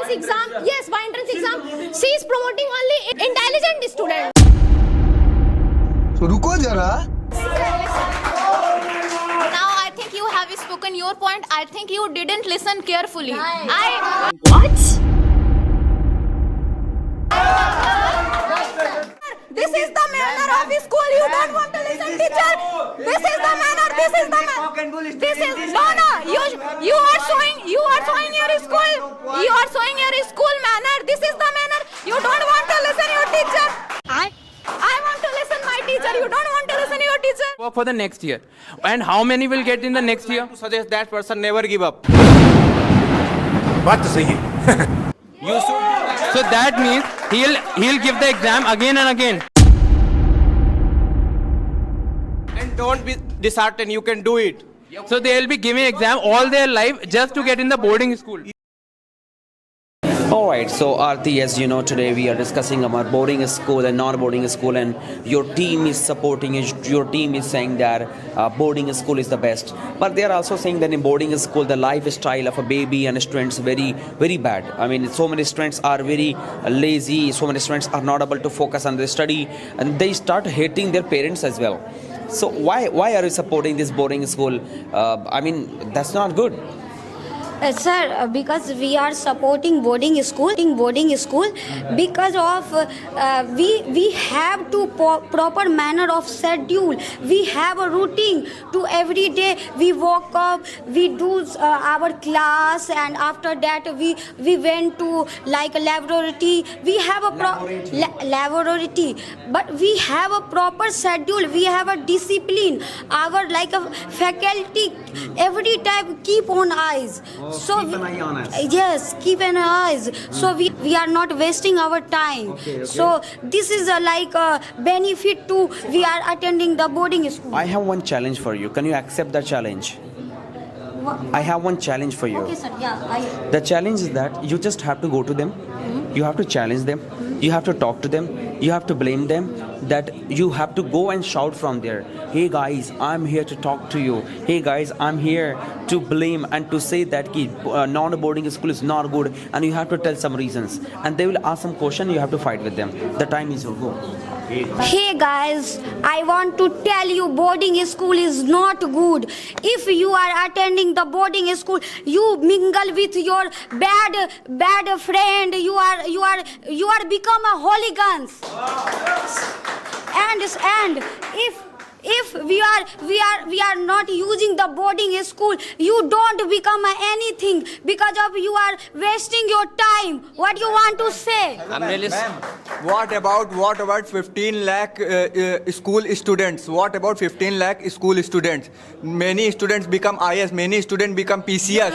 entrance exam. Yes, by entrance exam, she is promoting only intelligent students. तो रुको जरा. Now I think you have spoken your point. I think you didn't listen carefully. What? This is the manner of school. You don't want to listen, teacher. This is the manner. This is the manner. This is no. You are showing your school. You are showing your school manner. This is the manner. You don't want to listen your teacher. I want to listen my teacher. You don't want to listen your teacher. Work for the next year. And how many will get in the next year? To suggest that person never give up. बात तो सही है. You should. So that means he'll give the exam again and again. And don't be disheartened. You can do it. So they'll be giving exam all their life just to get in the boarding school. Alright, so Aarti, as you know, today we are discussing about boarding school and non-boarding school, and your team is supporting it. Your team is saying that boarding school is the best, but they are also saying that in boarding school the lifestyle of a baby and students very, very bad. I mean, so many students are very lazy, so many students are not able to focus on their study, and they start hating their parents as well. So why are you supporting this boarding school? I mean, that's not good. Sir, because we are supporting boarding school because of we have to proper manner of schedule. We have a routine to every day. We woke up, we do our class, and after that we went to like a laboratory. We have a laboratory, but we have a proper schedule. We have a discipline. Our like a faculty every time keep on eyes. So keep an eye on us. Yes, keep an eyes. So we are not wasting our time. Okay. So this is like a benefit to we are attending the boarding school. I have one challenge for you. Can you accept the challenge? I have one challenge for you. Okay, sir. Yeah, The challenge is that you just have to go to them. You have to challenge them. You have to talk to them. You have to blame them. That you have to go and shout from there. Hey guys, I'm here to talk to you. Hey guys, I'm here to blame and to say that non-boarding school is not good, and you have to tell some reasons. And they will ask some question. You have to fight with them. The time is over. Hey guys, I want to tell you boarding school is not good. If you are attending the boarding school, you mingle with your bad friend. You are become a hooligans. And if we are not using the boarding school, you don't become anything because of you are wasting your time. What you want to say? I'm really. What about 15 lakh school students? What about 15 lakh school students? Many students become IS. Many students become PCS.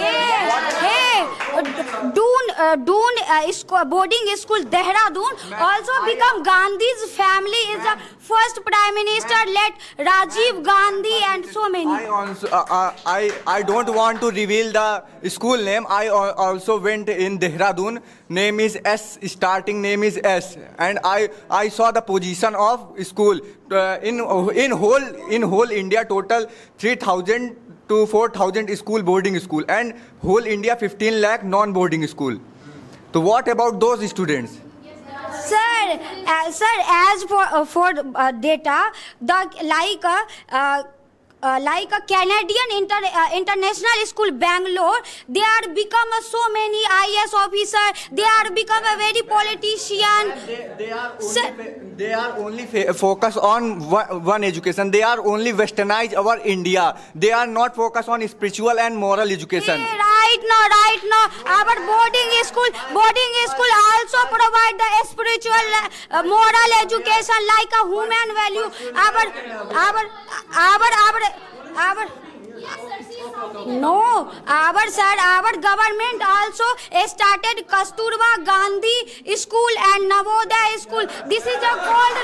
Boarding school Dehradun also become Gandhi's family is the first prime minister led Rajiv Gandhi and so many. I don't want to reveal the school name. I also went in Dehradun. Name is S. Starting name is S. And I saw the position of school in whole India. Total 3,000 to 4,000 school boarding school, and whole India 15 lakh non-boarding school. So what about those students? Sir, as for data, like a Canadian international school Bangalore, they are become so many IS officer. They are become a very politician. They are only focus on one education. They are only westernize our India. They are not focus on spiritual and moral education. Hey, right now, our boarding school also provide the spiritual, moral education like a human value. Our government also started Kasturba Gandhi School and Navodaya School. This is called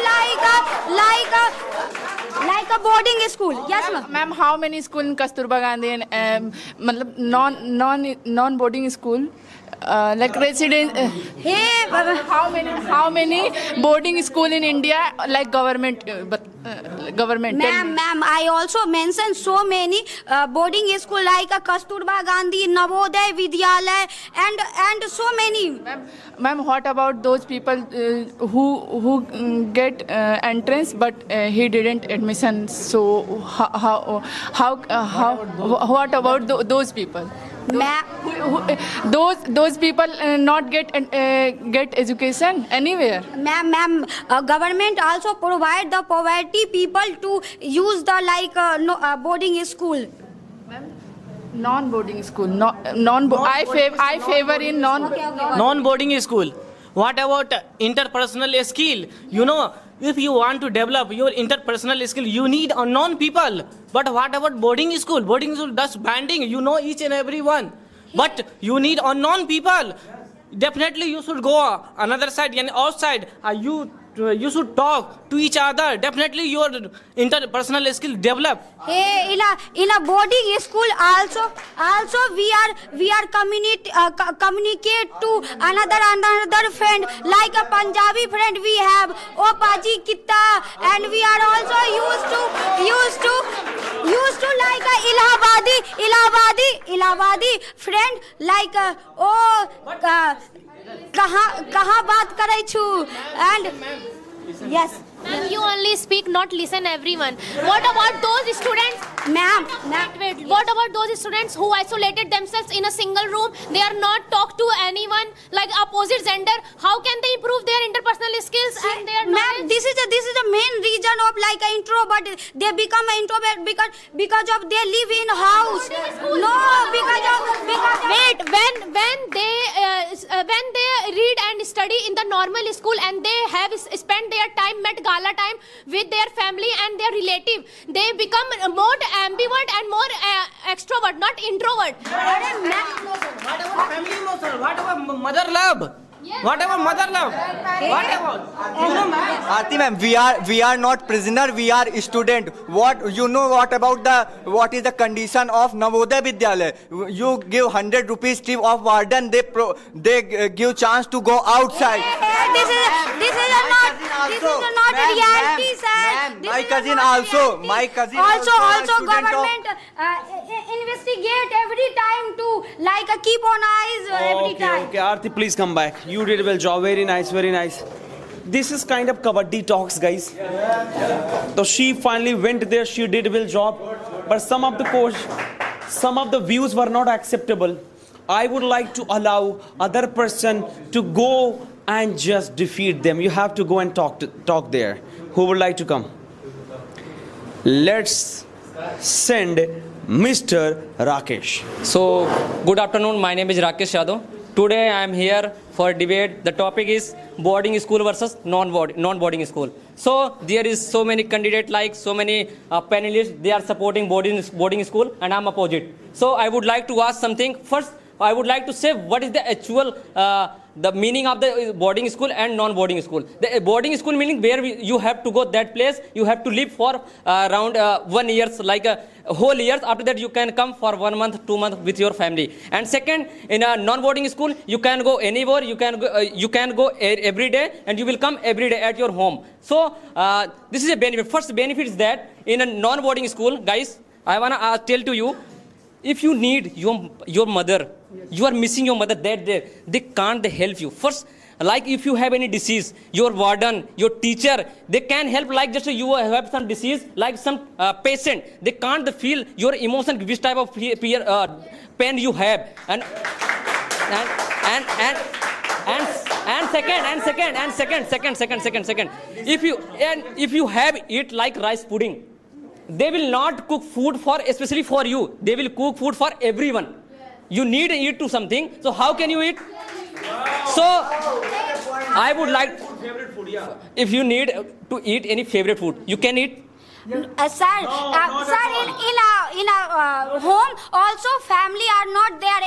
like a boarding school. Yes, ma'am. Ma'am, how many school in Kasturba Gandhi and non boarding school? Like resident. Hey, how many boarding school in India like government? government? Tell me. Ma'am, I also mentioned so many boarding school like Kasturba Gandhi, Navodaya Vidyalaya, and so many. Ma'am, what about those people who get entrance but he didn't admission? So what about those people? Ma'am, Those people not get education anywhere. ma'am, government also provide the poverty people to use the boarding school. Non-boarding school. I favor in Non-boarding school. What about interpersonal skill? You know, if you want to develop your interpersonal skill, you need unknown people. But what about boarding school? Boarding school does banding. You know each and every one. But you need unknown people. Definitely you should go another side and outside. You should talk to each other. Definitely your interpersonal skill develop. Hey, in a boarding school also we are communicate to another friend like a Punjabi friend we have. Oh Paji Kitta, and we are also used to like a Ilahabadi friend like कहाँ बात करे छू and yes. Ma'am, you only speak, not listen everyone. What about those students? Ma'am, Wait. What about those students who isolated themselves in a single room? They are not talk to anyone like opposite gender. How can they improve their interpersonal skills and their ma'am, knowledge? this is the main reason of like an introvert. They become an introvert because of they live in house. No, because Wait, when they read and study in the normal school and they have spent their time met gala time with their family and their relative, they become more ambivert and more extrovert, not introvert. What about family emotion? What about mother love? What about mother love? What about? You know, ma'am. Aarti ma'am, we are not prisoner, we are student. What is the condition of Navodaya Vidyalaya? You give 100 rupees tip of warden, they give chance to go outside. this is not a reality, sir. My cousin also government investigate every time to like keep on eyes every time. Okay, Aarti, please come back. You did well job. Very nice, very nice. This is kind of kabaddi talks, guys. So she finally went there. She did well job, but some of the views were not acceptable. I would like to allow other person to go and just defeat them. You have to go and talk there. Who would like to come? Let's send Mr. Rakesh. So, good afternoon. My name is Rakesh Yadav. Today I am here for debate. The topic is boarding school versus non-boarding school. So there is so many candidates, like so many panelists. They are supporting boarding school, and I'm opposite. So I would like to ask something. First, I would like to say what is the actual the meaning of the boarding school and non-boarding school. The boarding school meaning where you have to go that place, you have to live for around 1 year, like a whole years. After that you can come for 1 month, 2 months with your family. And second, in a non-boarding school, you can go anywhere, you can go every day, and you will come every day at your home. So this is a benefit. First benefit is that in a non-boarding school, guys, I wanna tell to you, if you need your mother, you are missing your mother that day, they can't help you. First, like if you have any disease, your warden, your teacher, they can help. Like just you have some disease, like some patient, they can't feel your emotion, which type of pain you have. And second. If you have eat like rice pudding, they will not cook food especially for you. They will cook food for everyone. You need to eat to something. So how can you eat? So I would like, if you need to eat any favorite food, you can eat. Sir, in a home also family are not there.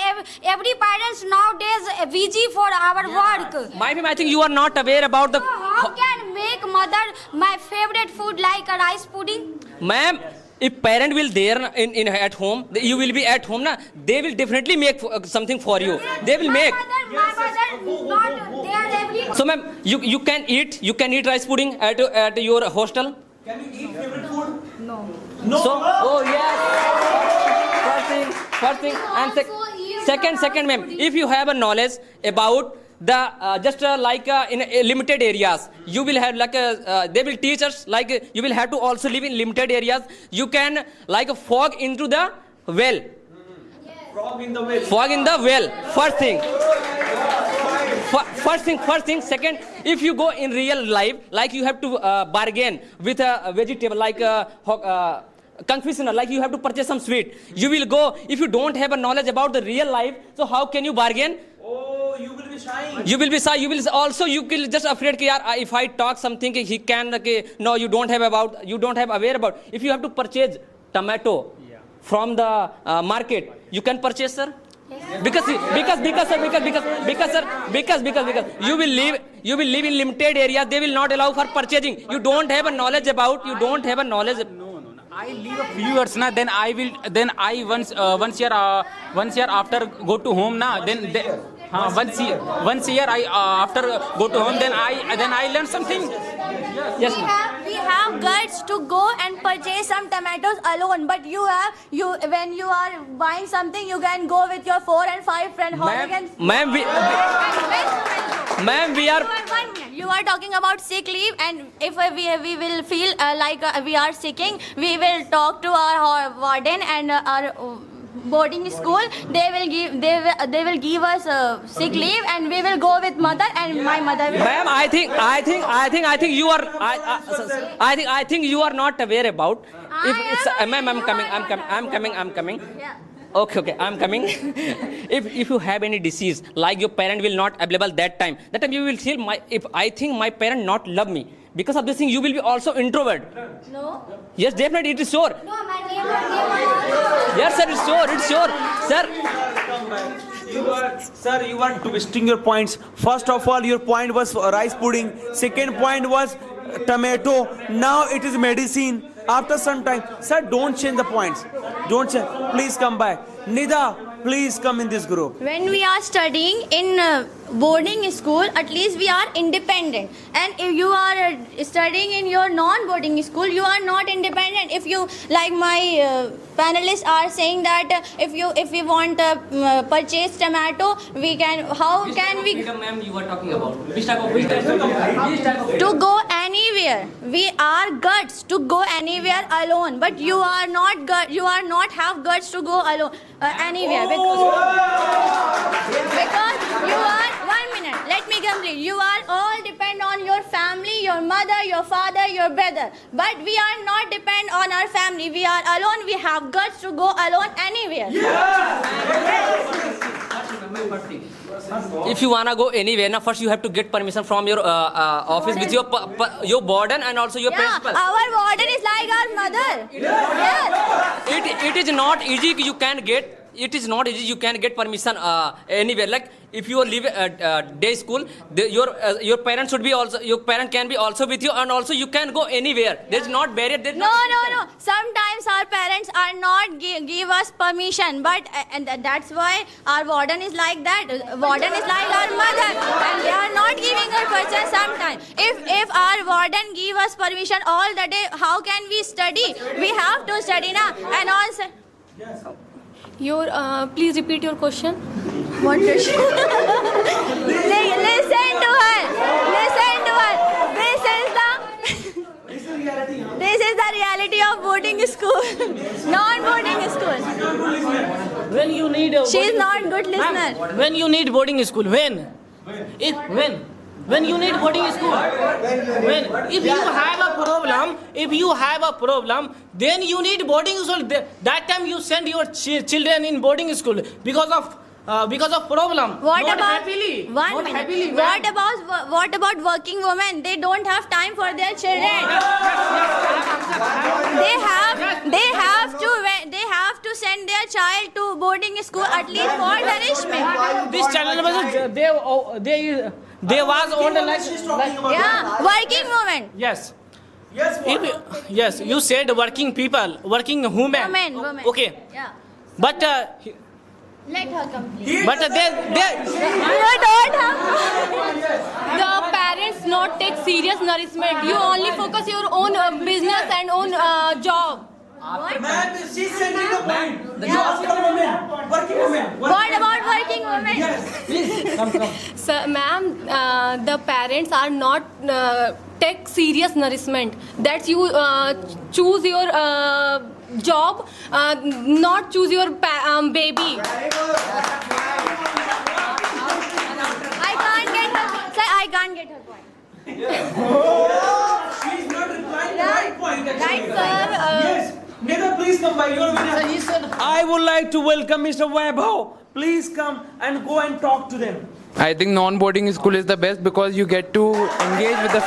Every parents nowadays busy for our work. I think you are not aware about the. So how can make mother my favorite food like a rice pudding? Ma'am, if parent will there in at home, you will be at home, na? They will definitely make something for you. They will make. My mother not there every. So ma'am, you can eat rice pudding at your hostel. Can you eat So, oh yes. First thing, and second, ma'am. If you have a knowledge about the just like in limited areas, you will have like they will teach us like you will have to also live in limited areas. You can like fog into the well. Fog in the well. First thing. Second, if you go in real life, like you have to bargain with a vegetable, like confectioner, like you have to purchase some sweet. You will go, if you don't have a knowledge about the real life, so how can you bargain? Oh, you will be shy. You will be shy. You will also, you will just afraid कि यार if I talk something he can no, you don't have aware about. If you have to purchase tomato from the market, you can purchase, sir. Because you will live in limited areas. They will not allow for purchasing. You don't have a knowledge about. No. I live a few years na. Then I once year after go to home na. Once year I after go to home. Then I learn something. Yes, ma'am. We have guts to go and purchase some tomatoes alone, but when you are buying something, you can go with your 4 and 5 friends. Ma'am, we are. You are talking about sick leave, and if we will feel like we are sicking, we will talk to our warden and our boarding school. They will give us sick leave, and we will go with mother, and my mother will. Ma'am, I think you are. I think you are not aware about. If it's ma'am, I'm coming. Yeah. Okay, I'm coming. If you have any disease, like your parent will not available that time you will feel if I think my parent not love me. Because of this thing, you will be also introvert. No. Yes, definitely, it is sure. No, my neighbor. Yes, sir, it's sure. Sir, you are twisting your points. First of all, your point was rice pudding. Second point was tomato. Now it is medicine. After some time, sir, don't change the points. Don't change. Please come back. Nida, please come in this group. When we are studying in boarding school, at least we are independent. And if you are studying in your non-boarding school, you are not independent. If you, like my panelists are saying that if we want to purchase tomato, we can. How can we? Ma'am, you are talking about which type of To go anywhere, we are guts to go anywhere alone. But you are not You are not have guts to go alone anywhere because you are. 1 minute, let me complete. You are all depend on your family, your mother, your father, your brother. But we are not depend on our family. We are alone. We have guts to go alone anywhere. If you wanna go anywhere, now first you have to get permission from your office with your warden and also your principal. Our warden is like our mother. Yes. It is not easy. You can get. It is not easy. You can get permission anywhere. Like if you live at day school, your parents should be also. Your parent can be also with you, and also you can go anywhere. There's not barrier. No. Sometimes our parents are not give us permission, but and that's why our warden is like that. Warden is like our mother, and they are not giving us permission sometimes. If our warden give us permission all the day, how can we study? We have to study now, and also. Yes. Please repeat your question. What question? Listen to her. This is the reality of boarding school, non-boarding school. When you need She is not good listener. When you need boarding school, when you need boarding school, if you have a problem, then you need boarding school. That time you send your children in boarding school because of problem. What not about happily? One not minute. Happily, What about working women? They don't have time for their children. They have to send their child to boarding school at least for nourishment. This channel was they was on the Working women. Yes. Yes, you said working people, working women. Women. Okay. Yeah. But Let her complete. but they You don't have. The parents not take serious nourishment. You only focus your own business and own job. Ma'am, she's sending the point. You ask for women, working women. What about working women? Yes, please come. Sir, ma'am, the parents are not take serious nourishment. That you choose your job, not choose your baby. I can't get her. Sir, I can't get her point. She's not replying the right point actually. Right, sir. Yes. Neither, please come by. You're winner. I would like to welcome Mr. Vaibhav. Please come and go and talk to them. I think non-boarding school is the best because you get to engage with the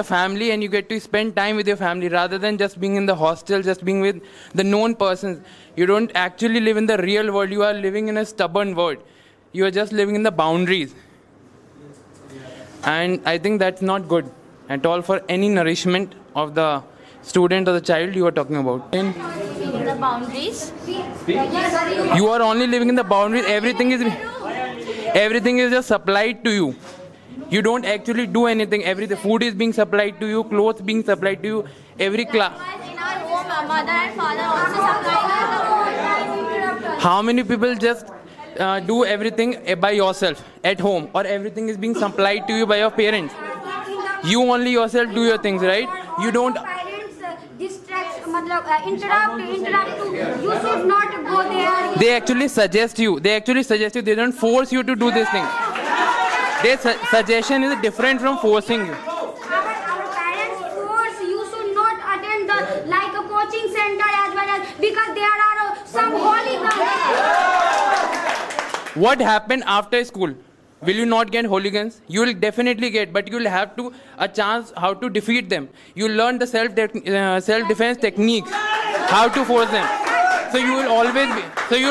family and you get to spend time with your family rather than just being in the hostel, just being with the known persons. You don't actually live in the real world. You are living in a stubborn world. You are just living in the boundaries. And I think that's not good at all for any nourishment of the student or the child you are talking about. The boundaries. You are only living in the boundaries. Everything is just supplied to you. You don't actually do anything. The food is being supplied to you, clothes being supplied to you, every class. In our home, mother and father also supply. How many people just do everything by yourself at home, or everything is being supplied to you by your parents? You only yourself do your things, right? You don't. Interrupt. You should not go there. They actually suggest you. They don't force you to do this thing. Their suggestion is different from forcing you. Our parents force you should not attend like a coaching center as well as because there are some hooligans. What happened after school? Will you not get hooligans? You will definitely get, but you will have a chance how to defeat them. You learn the self-defense techniques, how to force them. So you will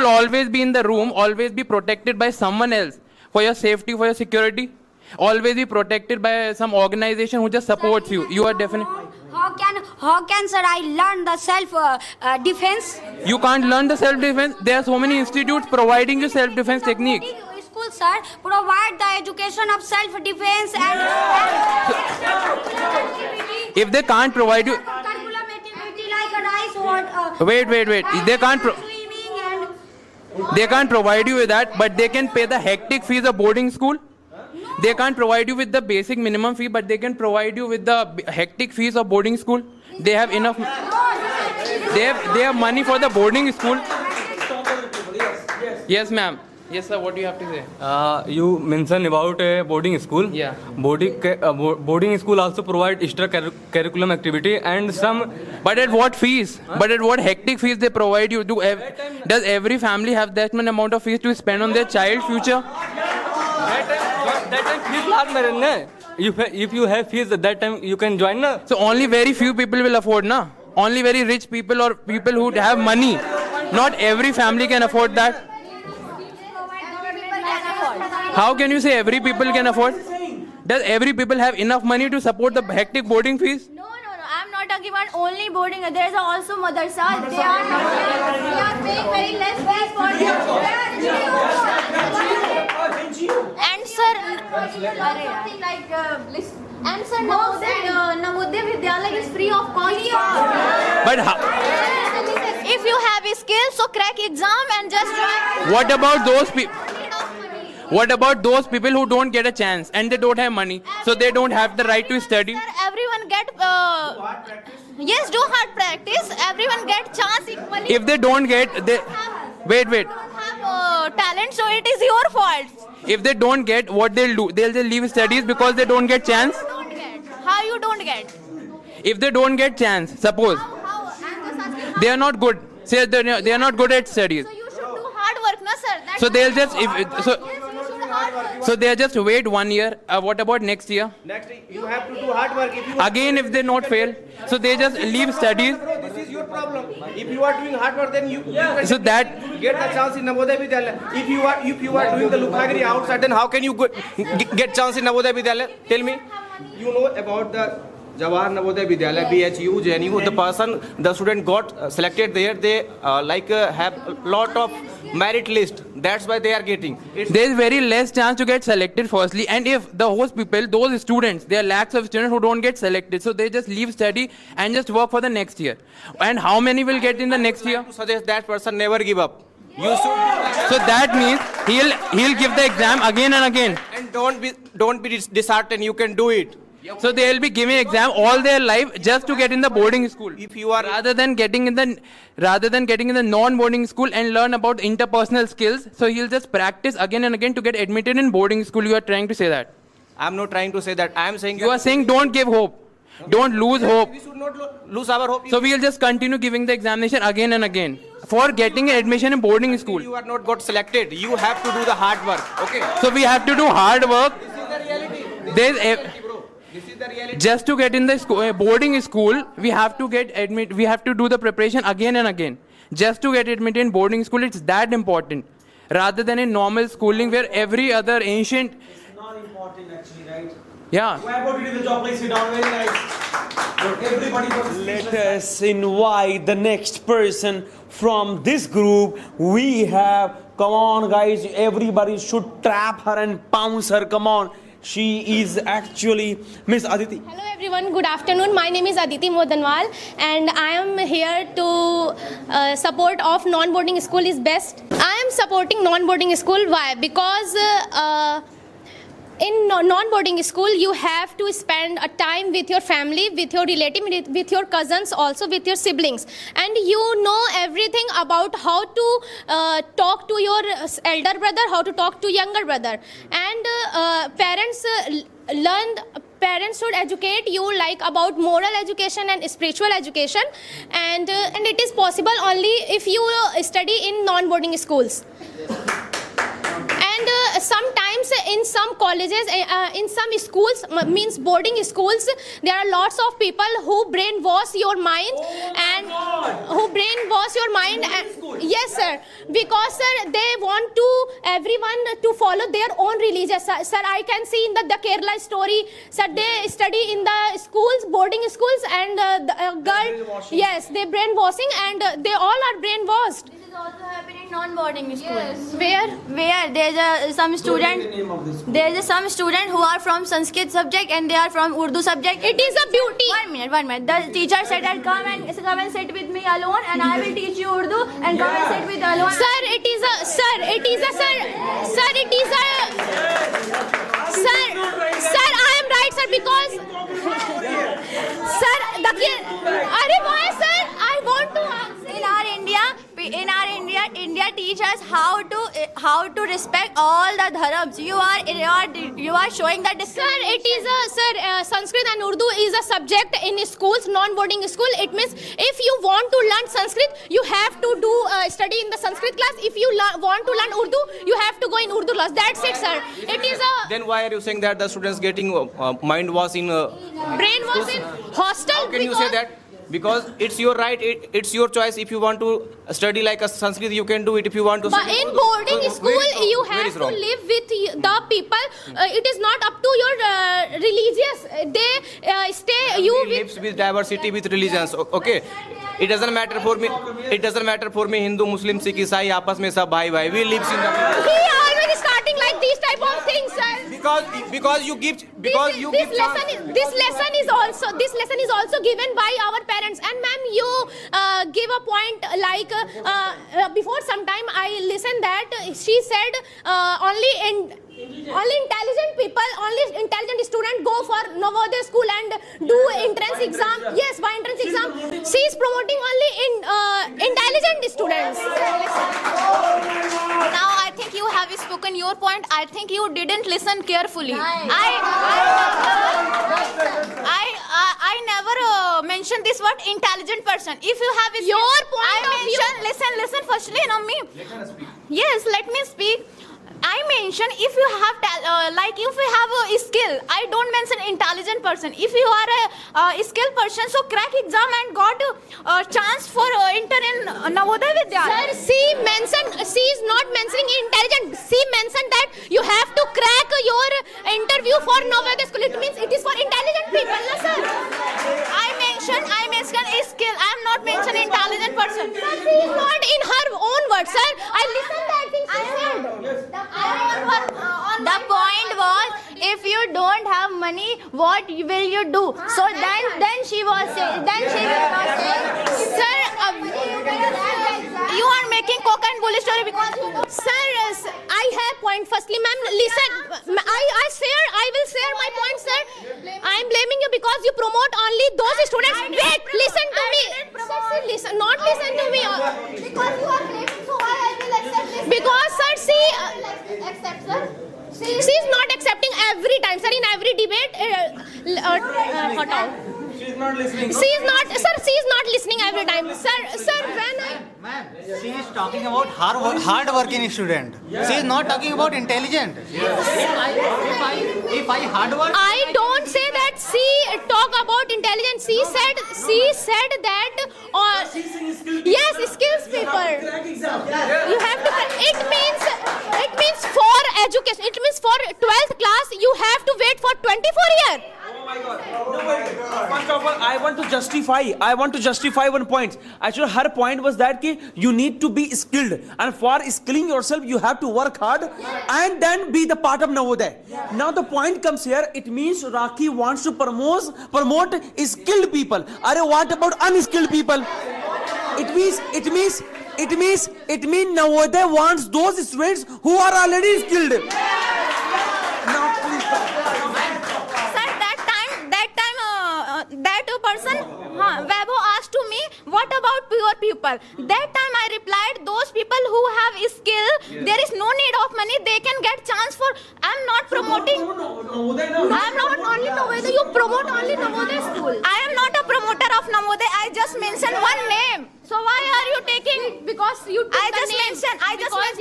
always be in the room, always be protected by someone else for your safety, for your security. Always be protected by some organization who just supports you. You are definitely. How can sir I learn the self-defense? You can't learn the self-defense. There are so many institutes providing you self-defense techniques. School, sir, provide the education of self-defense and If they can't provide you, curriculum activity like a rice or wait. They can't provide you with that, but they can pay the hectic fees of boarding school. They can't provide you with the basic minimum fee, but they can provide you with the hectic fees of boarding school. They have enough. They have money for the boarding school. Yes, ma'am. Yes, sir. What do you have to say? You mentioned about a boarding school. Yeah. Boarding school also provide extra curriculum activity and some. But at what fees? But at what hectic fees they provide you? Does every family have that much amount of fees to spend on their child's future? That time fees not married. If you have fees at that time, you can join. Na? So only very few people will afford, na? Only very rich people or people who have money. Not every family can afford that. How can you say every people can afford? Does every people have enough money to support the hectic boarding fees? No. I'm not talking about only boarding. There is also madrasa. They are paying very less fees for them. And sir, something like and sir, Navodaya Vidyalaya is free of cost. But how? If you have a skill, so crack exam and just join. What about those people? What about those people who don't get a chance and they don't have money, so they don't have the right to study? Sir, everyone get yes, do hard practice. Everyone get chance equally. If they don't get, wait. Have talent, so it is your fault. If they don't get, what they'll do? They'll just leave studies because they don't get chance. How you don't get? If they don't get chance, suppose How? I'm just asking how. they are not good. Say they are not good at studies. So you should do hard work, na sir. That's So they'll just Yes, you should hard work. so they just wait 1 year. What about next year? Next, you have to do hard work. Again, if they not fail, so they just leave studies. This is your problem. If you are doing hard work, then you can So that get the chance in Navodaya Vidyalaya. If you are doing the Lukhagiri outside, then how can you get chance in Navodaya Vidyalaya? Tell me. You know about the Jawahar Navodaya Vidyalaya, BHU, JNU, the student got selected there. They have a lot of merit list. That's why they are getting. There is very less chance to get selected firstly, and if those people, those students, there are lakhs of students who don't get selected, so they just leave study and just work for the next year. And how many will get in the next year? To suggest that person never give up. You should. So that means he'll give the exam again and again. And don't be disheartened. You can do it. So they'll be giving exam all their life just to get in the boarding school. If you are rather than getting in the non-boarding school and learn about interpersonal skills, so he'll just practice again and again to get admitted in boarding school. You are trying to say that? I'm not trying to say that. I'm saying you are saying don't give hope. Don't lose hope. We should not lose our hope. So we'll just continue giving the examination again and again for getting admission in boarding school. You are not got selected. You have to do the hard work. Okay. So we have to do hard work. This is the reality. There's This is the reality. just to get in the boarding school, we have to we have to do the preparation again and again. Just to get admitted in boarding school, it's that important. Rather than in normal schooling where every other ancient. It's not important actually, right? Yeah. Whoever did the job, please sit down. Very nice. Everybody let us invite the next person from this group. We have, come on guys, everybody should trap her and pounce her. Come on. She is actually Miss Aditi. Hello everyone, good afternoon. My name is Aditi Modanwal and I am here to support of non-boarding school is best. I am supporting non-boarding school. Why? Because in non-boarding school you have to spend a time with your family, with your relative, with your cousins, also with your siblings, and you know everything about how to talk to your elder brother, how to talk to younger brother, and parents should educate you like about moral education and spiritual education, and it is possible only if you study in non-boarding schools. And sometimes in some colleges, in some schools, means boarding schools, there are lots of people who brainwash your mind yes sir, because sir they want to everyone to follow their own religion. Sir, I can see in the Kerala story, sir, they study in the schools, boarding schools, and the girl, yes, they brainwashing and they all are brainwashed. This is also happening in non-boarding schools. Yes. Where There's some student who are from Sanskrit subject and they are from Urdu subject. it is a beauty. 1 minute. The teacher said that come and sit with me alone and I will teach you Urdu and come and sit with alone. Sir, it is a sir, I am right sir, because sir, sir, I want to ask. India teach us how to respect all the dharams. You are showing that. Sir, it is Sanskrit and Urdu is a subject in schools, non-boarding school. It means if you want to learn Sanskrit, you have to do study in the Sanskrit class. If you want to learn Urdu, you have to go in Urdu class. That's it, sir. It is a. Then why are you saying that the students getting mind wash in brain was in hostel? How can you say that? Because it's your right, it's your choice. If you want to study like a Sanskrit, you can do it. If you want to. But in boarding school, you have to live with the people. It is not up to your religious. They stay. You lives with diversity with religions. Okay. It doesn't matter for me. It doesn't matter for me. Hindu, Muslim, Sikh, Isai, आपस में सब भाई भाई. We live in the. He already starting like these type of things, sir. Because you give this lesson is also given by our parents. And ma'am, you give a point like before some time I listened that she said only intelligent people, only intelligent students go for Navodaya school and do entrance exam. Yes, by entrance exam, she is promoting only intelligent students. Now I think you have spoken your point. I think you didn't listen carefully. I never mentioned this word intelligent person. If you have your point of view, listen firstly, Nammi. Yes, let me speak. I mention if you have if you have a skill. I don't mention intelligent person. If you are a skilled person, so crack exam and got a chance for enter in Navodaya Vidyalaya. Sir, she is not mentioning intelligent. She mentioned that you have to crack your interview for Navodaya school. It means it is for intelligent people, na sir. I mentioned skill. I am not mentioning intelligent person. Sir, she is not in her own words, sir. I listened that thing she said. The point was, if you don't have money, what will you do? So then she was saying, sir, you are making cock and bull story because Sir, I have point. Firstly, ma'am, listen. I will share my point, sir. I am blaming you because you promote only those students. Wait, listen to me. Sir, listen to me. because you are claiming, so why I will accept this? Because, sir, see, Accept, sir. she is not accepting every time, sir. In every debate, She is not listening. she is not listening every time, sir. When I She is talking about hard working student. She is not talking about intelligent. If I hard work, I don't say that she talk about intelligence. She said that yes, skills people. You have to. It means for education. It means for 12th class you have to wait for 24 years. First of all, I want to justify one point. Actually, her point was that you need to be skilled, and for skilling yourself, you have to work hard and then be the part of Navodaya. Now the point comes here. It means Raki wants to promote skilled people. What about unskilled people? It means Navodaya wants those students who are already skilled. Now, please. Sir, that person, Vaibhav asked to me, what about poor people? That time I replied, those people who have skill, there is no need of money, they can get chance for. I'm not promoting. I'm not only Navodaya. You promote only Navodaya school. I am not a promoter of Navodaya. I just mentioned one name. So why are you taking? Because you took I the just name. mentioned.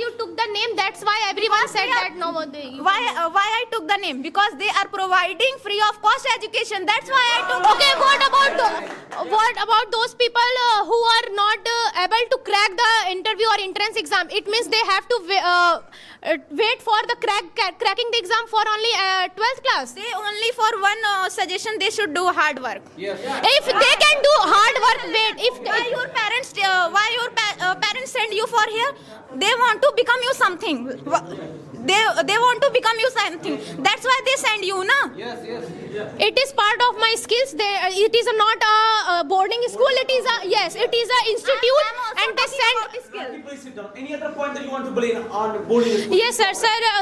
You took the name. That's why everyone said that Navodaya. Why I took the name? Because they are providing free of cost education. That's why I took. Okay, what about those people who are not able to crack the interview or entrance exam? It means they have to wait for the cracking the exam for only 12th class. They only for one suggestion. They should do hard work. If they can do hard work, wait. Why your parents send you for here? They want to become you something. They want to become you something. That's why they send you, na? yes. It is part of my skills. It is not a boarding school. It is a institute, and they send. Please sit down. Any other point that you want to blame on boarding school? Yes, sir.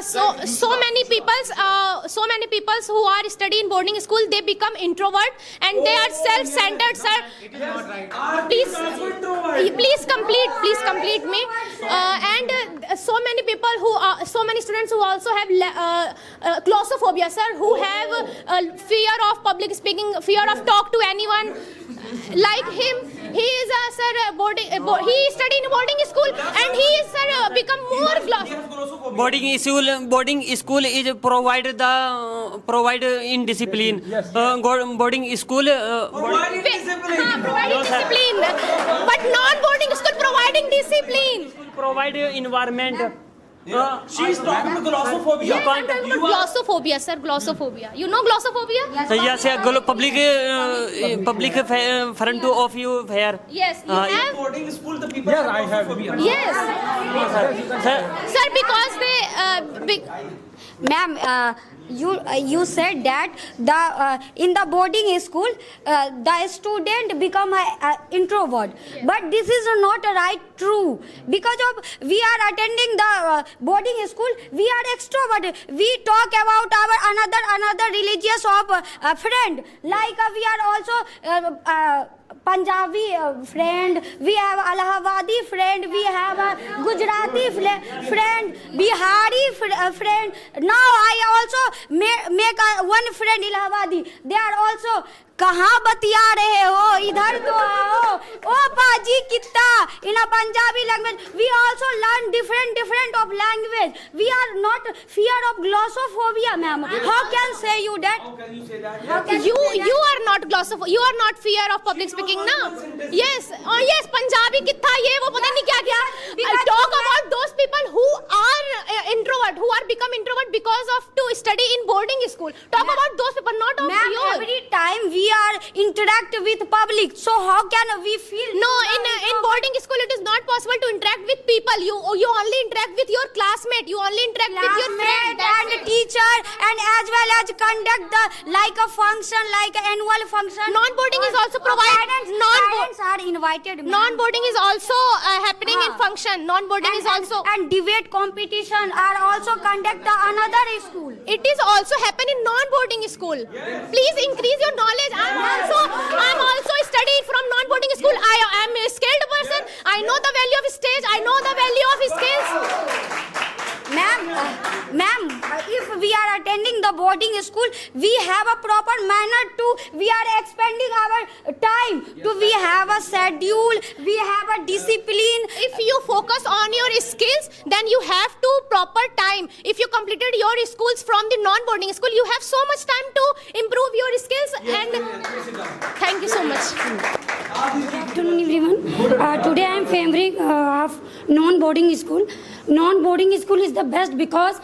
So many people who are studying in boarding school, they become introvert and they are self-centered, sir. It is not right. Please complete me. And so many students who also have claustrophobia, sir, who have fear of public speaking, fear of talk to anyone. Like him, he is he studied in boarding school and he is become more Boarding school is provide in discipline. Boarding school providing discipline, but non-boarding school providing discipline. Provide environment. She is talking to glossophobia. Yes, I'm talking about glossophobia, sir. Glossophobia. You know glossophobia? Yes, public front of you here. Yes, you have. Boarding school, the people have glossophobia. Yes. Sir, because they. Ma'am, you said that in the boarding school the student become a introvert, but this is not true. Because of we are attending the boarding school, we are extrovert. We talk about our another religious friend, like we are also Punjabi friend, we have Allahabadi friend, we have a Gujarati friend, Bihari friend. Now I also make one friend Allahabadi. They are also कहाँ बतिया रहे हो इधर तो आओ ओ पाजी कितना in a Punjabi language. We also learn different of language. We are not fear of glossophobia, ma'am. How can say you that? How can you say that? You are not glossophobia. You are not fear of public speaking, na? Yes. Yes. Punjabi कितना ये वो पता नहीं क्या क्या. Talk about those people who are introvert, who are become introvert because of to study in boarding school. Talk about those people, not of you. Every time we we are interact with public, so how can we feel? No, in boarding school it is not possible to interact with people. You only interact with your classmate. You only interact with your friend and teacher, and as well as conduct the like a function, like an annual function. Non-boarding is also provided. Parents are invited. Non-boarding is also happening in function. Non-boarding is also and debate competition are also conduct the another school. It is also happen in non-boarding school. Please increase your knowledge. I'm also studied from non-boarding school. I am a skilled person. I know the value of stage. I know the value of skills. Ma'am, if we are attending the boarding school, we have a proper manner to, we are expending our time to, we have a schedule, we have a discipline. If you focus on your skills, then you have to proper time. If you completed your schools from the non-boarding school, you have so much time to improve your skills. And thank you so much. Good afternoon, everyone. Today I am favoring of non-boarding school. Non-boarding school is the best because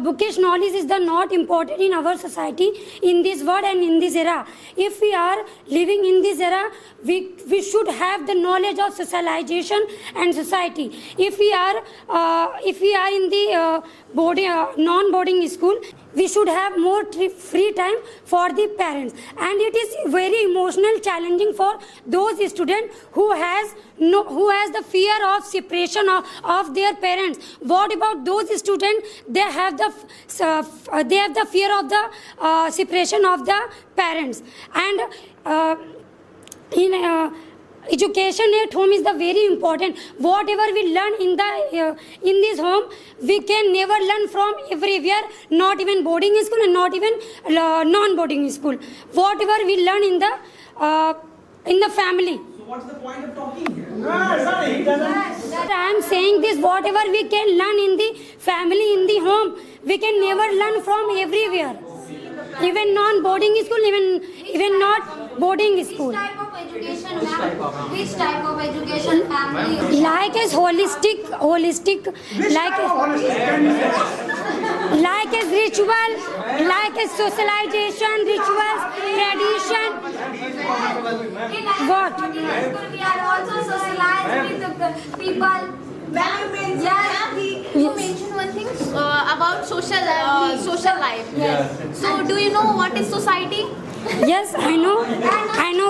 bookish knowledge is the not important in our society in this world and in this era. If we are living in this era, we should have the knowledge of socialization and society. If we are in the non-boarding school, we should have more free time for the parents, and it is very emotional challenging for those students who has the fear of separation of their parents. What about those students? They have the fear of the separation of the parents, and education at home is the very important. Whatever we learn in this home, we can never learn from everywhere, not even boarding school and not even non-boarding school. Whatever we learn in the family. So what's the point of talking here? I am saying this, whatever we can learn in the family, in the home, we can never learn from everywhere. Even non-boarding school, even not boarding school. Which type of education, ma'am? Which type of education, family? Like as holistic, like as ritual, like as socialization, rituals, tradition. What? We are also socialized with the people. You mentioned one thing about social life. Yes. So, do you know what is society? Yes, I know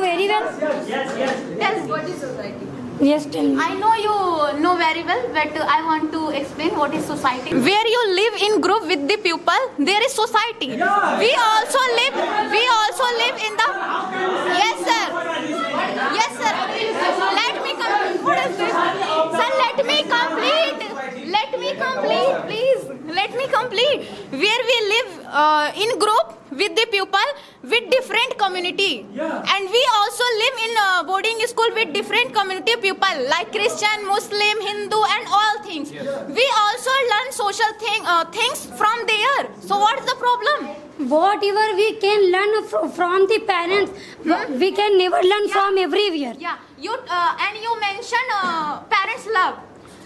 very well. Tell me, what is society? Yes, tell me. I know you know very well, but I want to explain what is society. Where you live in group with the people, there is society. We also live in the. Yes, sir. Yes, sir. Let me complete. What is this? Sir, let me complete. Let me complete, please. Let me complete. Where we live in group with the people with different community, and we also live in boarding school with different community people like Christian, Muslim, Hindu, and all things. We also learn social things from there. So what's the problem? Whatever we can learn from the parents, we can never learn from everywhere. Yeah, you mentioned parents' love.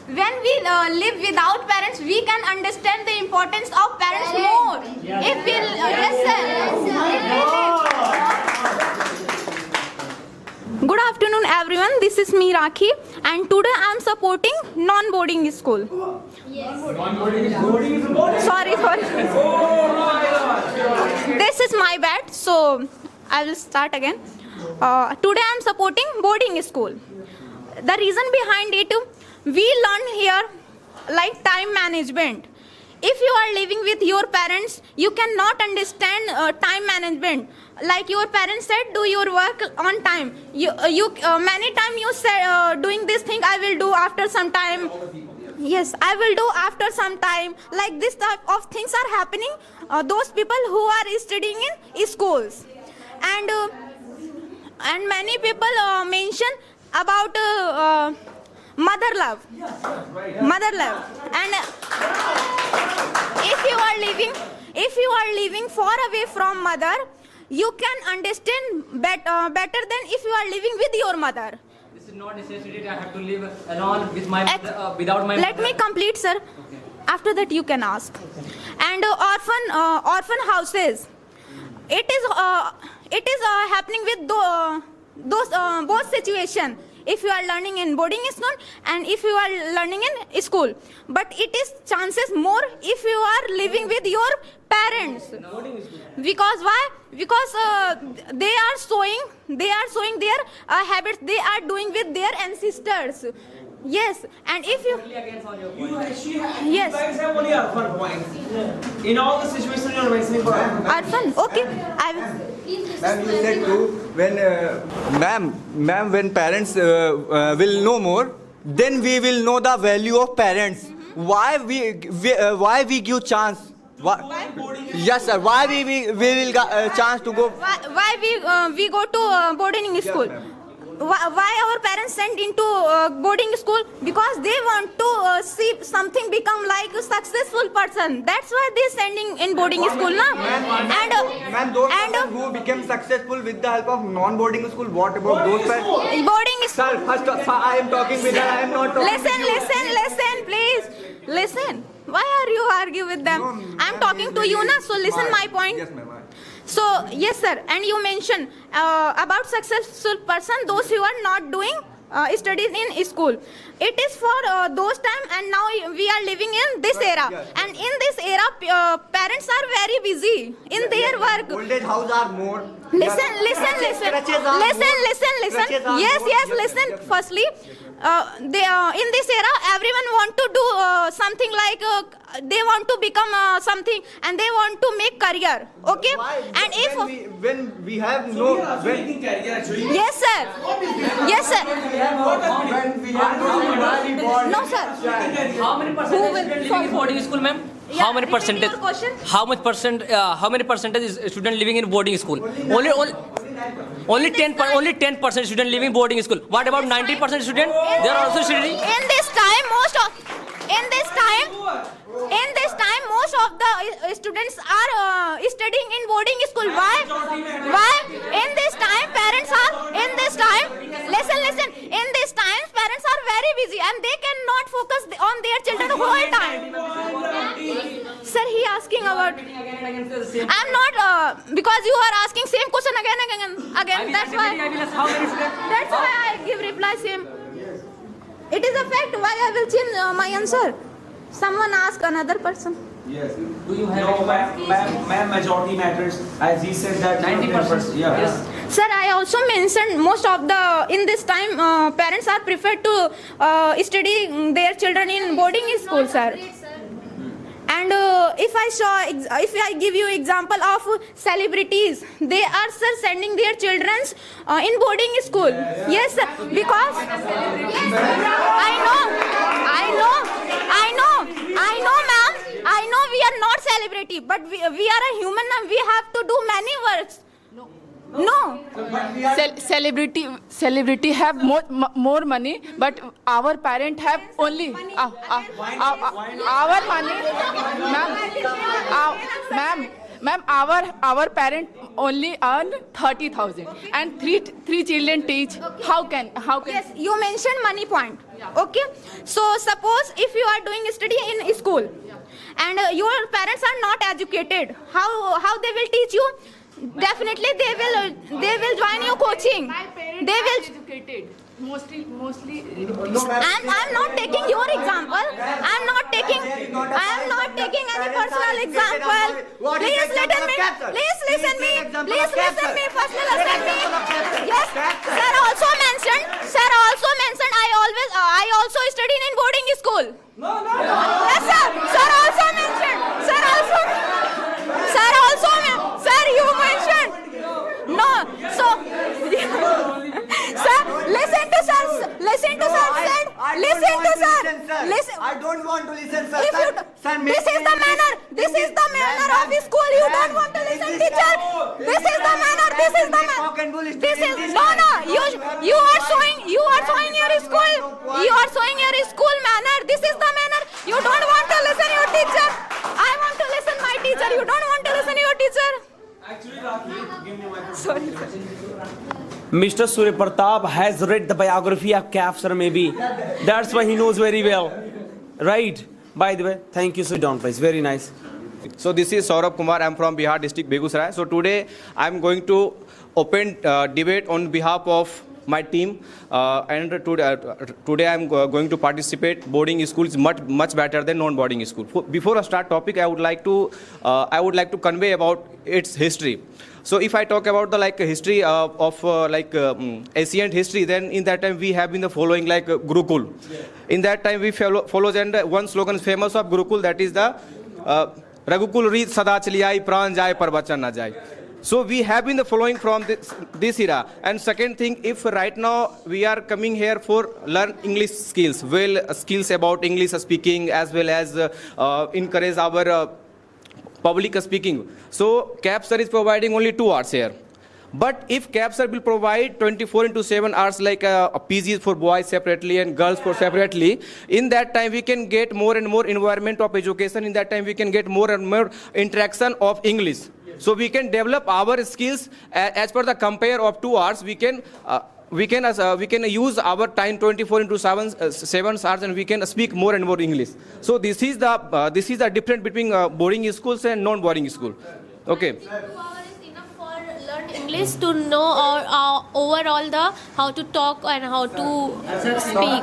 When we live without parents, we can understand the importance of parents more. If we, Good afternoon, everyone. This is me, Rakhi, and today I am supporting non-boarding school. Sorry. This is my bad, so I will start again. Today I am supporting boarding school. The reason behind it, we learn here like time management. If you are living with your parents, you cannot understand time management. Like your parents said, do your work on time. Many times you said doing this thing I will do after some time. Yes, I will do after some time. Like this type of things are happening. Those people who are studying in schools, and many people mention about mother love. And if you are living far away from mother, you can understand better than if you are living with your mother. This is not necessity. I have to live alone with my mother, without my. Let me complete, sir. Okay. After that, you can ask. And orphan houses. it is happening with those both situation. If you are learning in boarding school and if you are learning in school, but it is chances more if you are living with your parents. Because why? Because they are showing their habits they are doing with their ancestors. Yes, and if you yes, guys have only Arfan points. In all the situations you are mentioning for Arfan, okay, I will. Ma'am, you said too, when, ma'am, when parents will know more, then we will know the value of parents. Why we give chance? Why? Yes, sir. Why we will get chance to go? Why we go to boarding school? Yes, ma'am. Why our parents send into boarding school? Because they want to see something become like a successful person. That's why they sending in boarding school, na? Ma'am, those persons who became successful with the help of non-boarding school, what about those parents? Boarding school. Sir, first I am talking with her, I am not talking Listen, please. Listen. Why are you argue with them? No, I'm talking to you, na? So listen my point. Yes, ma'am. So, yes, sir. And you mentioned about successful person, those who are not doing studies in school. It is for those time, and now we are living in this era. Yes. And in this era, parents are very busy in their work. Old age house are more. Listen. Scratches are Listen. Scratches are Yes, more. listen. Firstly, in this era, everyone want to do something like they want to become something, and they want to make career. Okay, Why? and if When we have no when, yes, sir. when we have why we born No, sir. How many percent Who will student living in boarding school, ma'am? Yeah, How many repeat percentage? your question. How many percentage is student living in boarding school? Only 10% student living boarding school. What about 90% student? They are also studying. In this time, most of the students are studying in boarding school. Why? In this time, parents are. In this time, listen. In this time, parents are very busy and they cannot focus on their children the whole time. Sir, he asking about. I'm not because you are asking same question again. That's why. That's why I give reply same. It is a fact. Why I will change my answer? Someone ask another person. Yes. No, ma'am, majority matters. As he said that 90%. Yeah. Yes. Sir, I also mentioned most of the in this time parents are preferred to study their children in boarding school, sir. And if I give you example of celebrities, they are sir sending their children in boarding school. Yes, sir, because I know, ma'am. I know we are not celebrity, but we are a human and we have to do many works. No. Celebrity have more money, but our parent have only our money. Ma'am, our parent only earn 30,000 and three children teach. How can? Yes, you mentioned money point. Okay. So suppose if you are doing study in school, and your parents are not educated, how they will teach you? Definitely they will join your coaching. They will. Educated. Mostly. I'm not taking your example. I'm not taking any personal example. Please listen me. Please listen me. First listen me. Yes. Sir also mentioned. I also studied in boarding school. No. Yes, sir. Sir also mentioned. Sir, you mentioned. No. So. Sir, listen to sir. Listen. I don't want to listen, sir. This is the manner of school. You don't want to listen, teacher. This is the manner. No. You are showing your school. You are showing your school manner. This is the manner. You don't want to listen your teacher. I want to listen my teacher. You don't want to listen your teacher. Actually, Rakhi, give me my Sorry. Mr. Surya Pratap has read the biography of Kaf sir, maybe. That's why he knows very well. Right? By the way, thank you, sit down, please. Very nice. Okay. So this is Saurabh Kumar. I'm from Bihar district, Begusarai. So today I'm going to open debate on behalf of my team, and today I'm going to participate. Boarding school is much better than non-boarding school. Before I start topic, I would like to convey about its history. So if I talk about the history of ancient history, then in that time we have been the following Gurukul. In that time we follows, and one slogan is famous of Gurukul, that is the Raghukul Reet Sada Chaliyai Pran Jai Parvachan Na Jai. So we have been the following from this era. And second thing, if right now we are coming here for learn English skills, skills about English speaking, as well as encourage our public speaking. So CAPSR is providing only 2 hours here. But if CAPSR will provide 24/7 hours like PGs for boys separately and girls for separately, in that time we can get more and more environment of education. In that time we can get more and more interaction of English. So we can develop our skills as per the compare of 2 hours. We can use our time 24/7 hours, and we can speak more and more English. So this is the difference between boarding schools and non-boarding school. Okay. 2 hours is enough for learn English to know overall the how to talk and how to speak.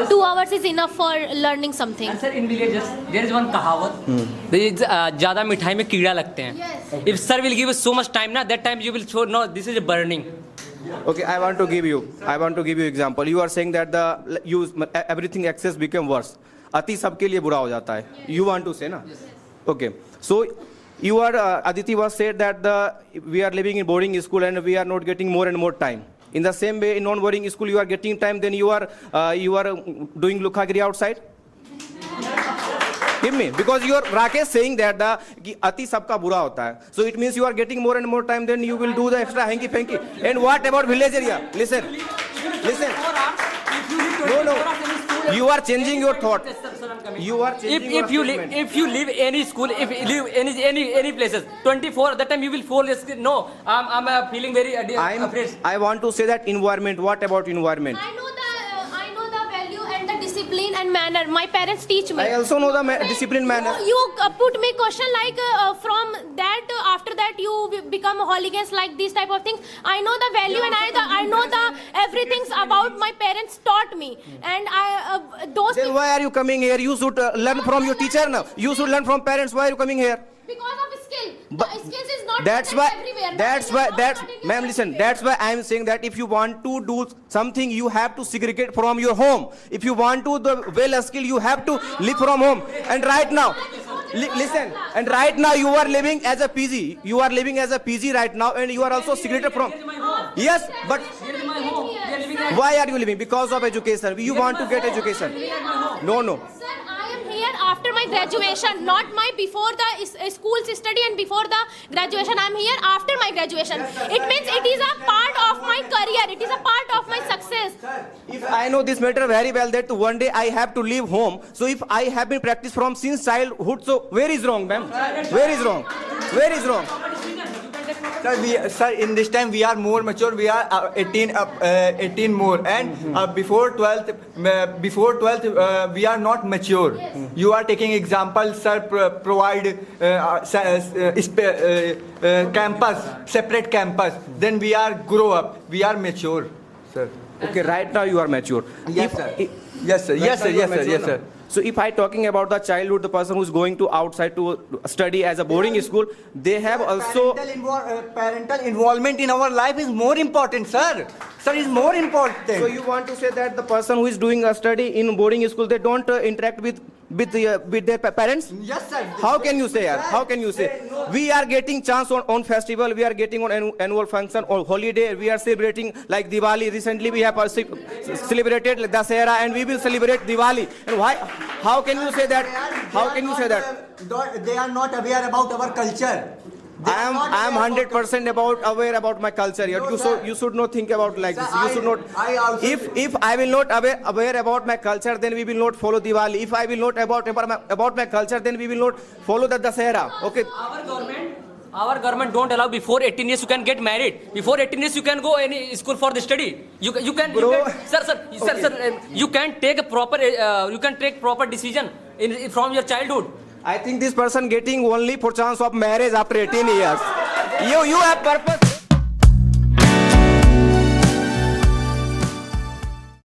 2 hours is enough for learning something. And sir, in villages there is one kahavat. ज़्यादा मिठाई में कीड़ा लगते हैं. If sir will give us so much time, na, that time you will show no, this is burning. Okay, I want to give you example. You are saying that everything excess become worse. अति सबके लिए बुरा हो जाता है. You want to say ना? Okay. So you are Aditi was said that we are living in boarding school and we are not getting more and more time. In the same way, in non-boarding school you are getting time. Then you are doing lukhagiri outside. Give me, because you are Rakesh saying that कि अति सबका बुरा होता है. So it means you are getting more and more time. Then you will do the extra hanky panky. And what about village area? Listen. No. You are changing your thought. If you live any school, if you live any places, 24, that time you will fall asleep. No, I'm feeling very afraid. I want to say that environment. What about environment? I know the value and the discipline and manner. My parents teach me. I also know the discipline manner. You put me question like from that after that you become hooligans like these type of things. I know the value and I know the everything about my parents taught me, and those. Then why are you coming here? You should learn from your teacher now. You should learn from parents. Why are you coming here? Because of skill. But skills is not everywhere. Ma'am, listen. That's why I am saying that if you want to do something, you have to segregate from your home. If you want to the well skill, you have to live from home. And right now, listen. And right now you are living as a PG. You are living as a PG right now, and you are also segregated from. Yes, but why are you living? Because of education. You want to get education. No. Sir, I am here after my graduation, not my before the school's study and before the graduation. I am here after my graduation. It means it is a part of my career. It is a part of my success. If I know this matter very well, that one day I have to leave home. So if I have been practiced from since childhood, so where is wrong, ma'am? Where is wrong? Sir, in this time we are more mature. We are 18 more, and before 12th, we are not mature. You are taking example, sir. Provide campus, separate campus. Then we are grow up. We are mature, sir. Okay, right now you are mature. Yes, sir. So if I talking about the childhood, the person who is going to outside to study as a boarding school, they have also parental involvement in our life is more important, sir. Sir, is more important. So you want to say that the person who is doing a study in boarding school, they don't interact with their parents? Yes, sir. How can you say? How can you say? We are getting chance on festival. We are getting on annual function or holiday. We are celebrating like Diwali. Recently we have celebrated Dasera, and we will celebrate Diwali. And why? How can you say that? How can you say that? They are not aware about our culture. I am 100% aware about my culture. You should not think about like this. You should not. If I will not aware about my culture, then we will not follow Diwali. If I will not about my culture, then we will not follow the Dasera. Okay. Our government don't allow before 18 years you can get married. Before 18 years you can go any school for the study. You can sir, you can take a proper decision from your childhood. I think this person getting only for chance of marriage after 18 years. You have purpose.